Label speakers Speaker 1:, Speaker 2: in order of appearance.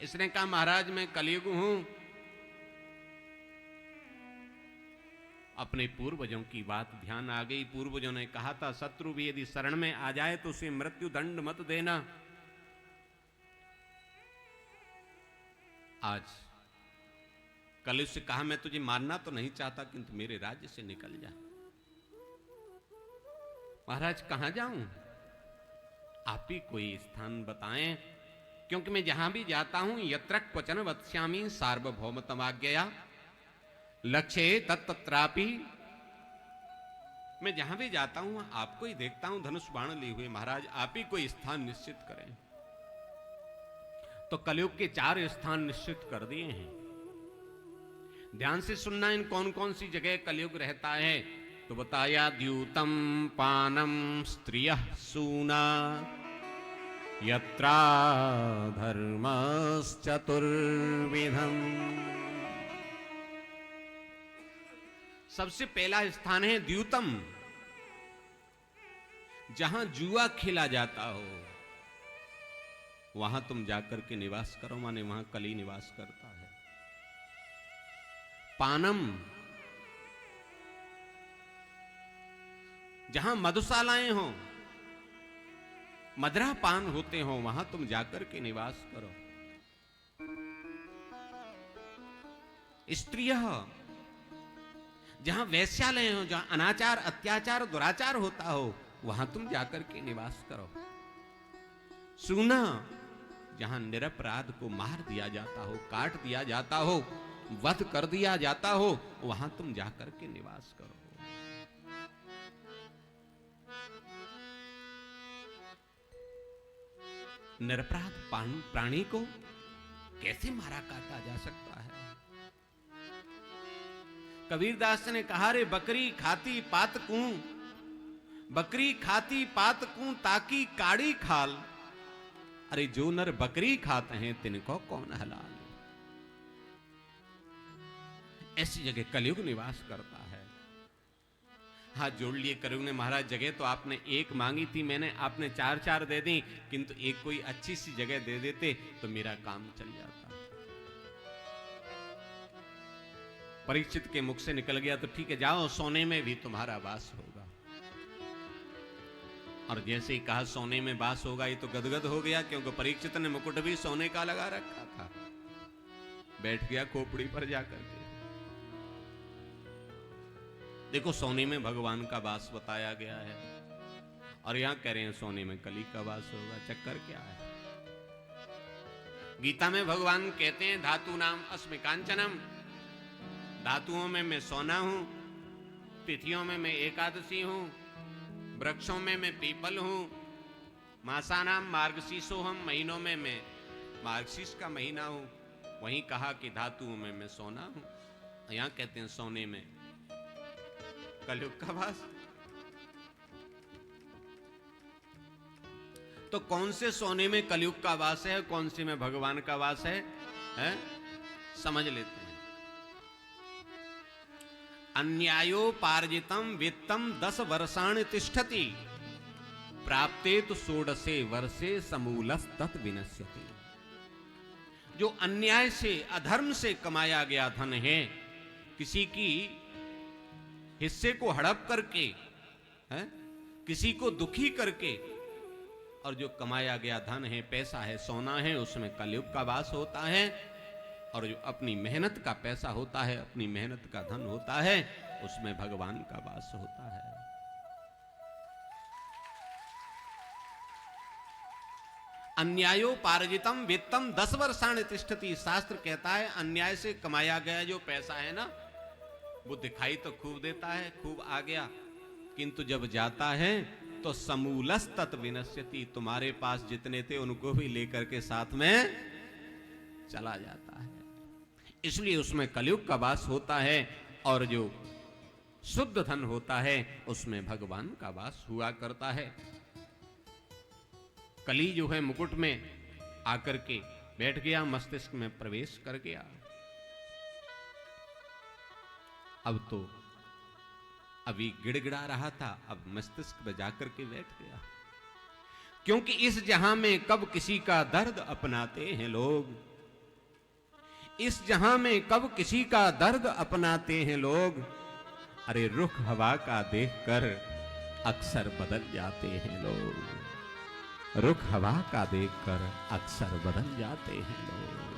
Speaker 1: इसने कहा महाराज मैं कलयुग हूं। अपने पूर्वजों की बात ध्यान आ गई। पूर्वजों ने कहा था शत्रु भी यदि शरण में आ जाए तो उसे मृत्यु दंड मत देना। आज कलयुग से कहा मैं तुझे मारना तो नहीं चाहता किंतु मेरे राज्य से निकल जा। महाराज कहां जाऊं? आप ही कोई स्थान बताएं, क्योंकि मैं जहां भी जाता हूं यत्र क्वचन वत्स्यामि सार्वभौमतमाज्ञया लक्ष्ये तत्रापि। मैं जहां भी जाता हूं आपको ही देखता हूं धनुष बाण लिए हुए। महाराज आप ही कोई स्थान निश्चित करें। तो कलयुग के 4 स्थान निश्चित कर दिए हैं। ध्यान से सुनना इन कौन कौन सी जगह कलयुग रहता है। तो बताया द्यूतम पानम स्त्रियः सूना यत्रा धर्मश्चतुर्विधम्। सबसे पहला स्थान है द्यूतम, जहां जुआ खेला जाता हो वहां तुम जाकर के निवास करो, माने वहां कली निवास करता है। पानम, जहां मधुशालाएं हो, मदरा पान होते हो, वहां तुम जाकर के निवास करो। स्त्रियः, जहां वैश्यालय हो, जहां अनाचार अत्याचार दुराचार होता हो, वहां तुम जाकर के निवास करो। सूना, जहां निरपराध को मार दिया जाता हो, काट दिया जाता हो, वध कर दिया जाता हो, वहां तुम जाकर के निवास करो। निरपराध प्राणी को कैसे मारा काटा जा सकता है? कबीरदास ने कहा रे बकरी खाती पात कूं, बकरी खाती पात कूं ताकि काड़ी खाल। अरे जो नर बकरी खाते हैं तिनको कौन हलाल। ऐसी जगह कलयुग निवास करता है। हाथ जोड़ लिए कलयुग ने, महाराज जगह तो आपने एक मांगी थी मैंने, आपने 4 दे दी, किंतु एक कोई अच्छी सी जगह दे देते तो मेरा काम चल जाता। परीक्षित के मुख से निकल गया तो ठीक है जाओ, सोने में भी तुम्हारा वास होगा। और जैसे ही कहा सोने में वास होगा, ये तो गदगद हो गया, क्योंकि परीक्षित ने मुकुट भी सोने का लगा रखा था। बैठ गया खोपड़ी पर जाकर के। देखो सोने में भगवान का वास बताया गया है और यहां कह रहे हैं सोने में कली का वास होगा। चक्कर क्या है? गीता में भगवान कहते हैं धातु नाम अस्मि कांचनम, धातुओं में मैं सोना हूं, तिथियों में मैं एकादशी हूं, वृक्षों में मैं पीपल हूं, मासानाम मार्गशीर्षो हम, महीनों में मैं मार्गशीर्ष का महीना हूं। वहीं कहा कि धातुओं में मैं सोना हूं, यहां कहते हैं सोने में कलयुग का वास। तो कौन से सोने में कलयुग का वास है, कौन से में भगवान का वास है, समझ लेते हैं। अन्यायोपार्जितम वित्तम 10 वर्षाणि तिष्ठति, प्राप्ते तो 16 वर्षे समूलस्तत् विनश्यति। जो अन्याय से अधर्म से कमाया गया धन है, किसी की हिस्से को हड़प करके, किसी को दुखी करके, और जो कमाया गया धन है, पैसा है, सोना है, उसमें कलयुग का वास होता है। और जो अपनी मेहनत का पैसा होता है, अपनी मेहनत का धन होता है, उसमें भगवान का वास होता है। अन्यायोपार्जितम वित्तम 10 वर्षाणि तिष्ठति। शास्त्र कहता है अन्याय से कमाया गया जो पैसा है ना, वो दिखाई तो खूब देता है, खूब आ गया, किंतु जब जाता है तो समूलस्तत् विनश्यति। तुम्हारे पास जितने थे उनको भी लेकर के साथ में चला जाता है। इसलिए उसमें कलयुग का वास होता है। और जो शुद्ध धन होता है उसमें भगवान का वास हुआ करता है। कली जो है मुकुट में आकर के बैठ गया, मस्तिष्क में प्रवेश कर गया। अब तो अभी गिड़गिड़ा रहा था, अब मस्तिष्क में जाकर के बैठ गया। क्योंकि इस जहां में कब किसी का दर्द अपनाते हैं लोग, इस जहां में कब किसी का दर्द अपनाते हैं लोग, अरे रुख हवा का देखकर अक्सर बदल जाते हैं लोग, रुख हवा का देखकर अक्सर बदल जाते हैं लोग।